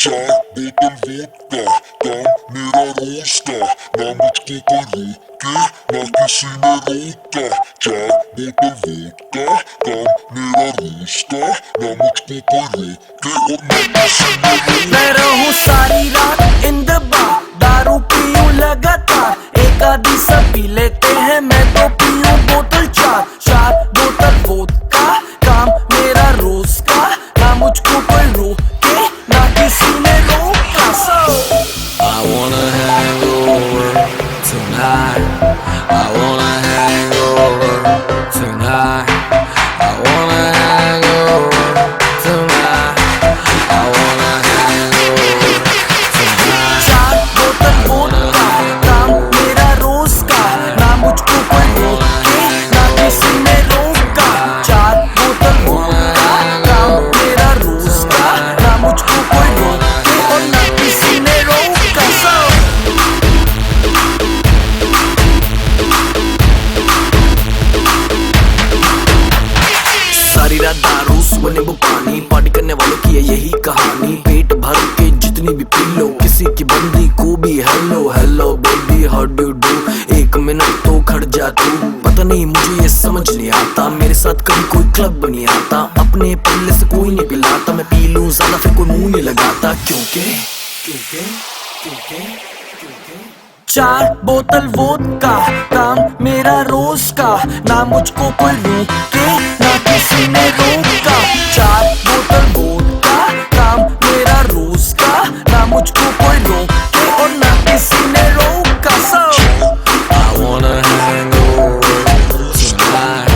चार बोतल वोडका, काम मेरा रोज का, ना मुझको कोई रोके ना किसी ने रोका। चार बोतल वोडका, काम मेरा रोज का, ना मुझको कोई रोके और ना किसी ने रोका। मैं रहूं सारी रात इन द बार, दारू पीऊं लगातार, एक आधी सब पी लेते हैं, मैं तो पीऊं बोतल चार। चार बोतल वोडका, काम मेरा रोज का, ना मुझको कोई रोके ना किसी ने रोका। I wanna hang over tonight. I wanna hang over tonight. I wanna hang over tonight. I wanna hang over tonight. चार बोतल वोडका, काम मेरा रोज का, ना मुझको कोई रोके ना किसी ने रोका। चार बोतल वोडका, काम मेरा रोज का, ना मुझको कोई रोके और ना किसी ने रोका। सारी रात दारू सुबह नींबू पानी, पार्टी करने वालों की है यही कहानी। पेट भर के जितनी भी पी लो, किसी की बंदी को भी hello hello baby how do do. एक मिनट तो खड़ जा तू, पता नहीं मुझे ये समझ नहीं आता, मेरे साथ कभी कोई क्लब नहीं आता, अपने पल्ले से कोई नहीं पिलाता, मैं पी लूं ज्यादा फिर कोई मुंह नहीं लगाता। क्योंकि क्योंकि क्योंकि चार बोतल वोडका, काम मेरा रोज का, ना मुझको कोई रोके ना किसी ने रोका। चार बोतल वोडका, काम मेरा रोज का, ना मुझको कोई रोके और ना किसी ने रोका। I wanna hang over tonight.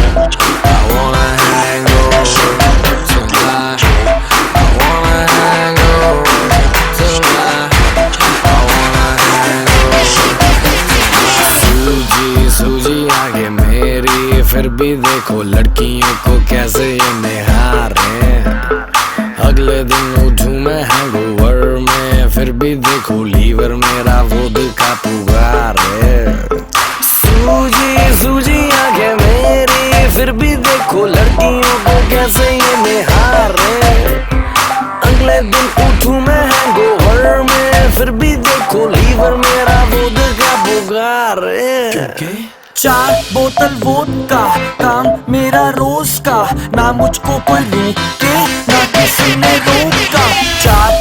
I wanna hang over tonight. I wanna hang over tonight. I wanna hang over. सूजी सूजी आगे मेरी, फिर भी देखो लड़कियों को कैसे ये निहारे। अगले दिन उठूं मैं हैंगओवर में, फिर भी देखो लीवर मेरा वोडका पुकार है। सूजी सूजी आगे मेरी, फिर भी देखो लड़कियों को कैसे ये निहारे। अगले दिन उठूं मैं हैंगओवर में, फिर भी देखो लीवर मेरा वोडका पुकार है। चार बोतल वोडका, काम मेरा रोज का, ना मुझको कोई रोके ना किसी ने रोका। चार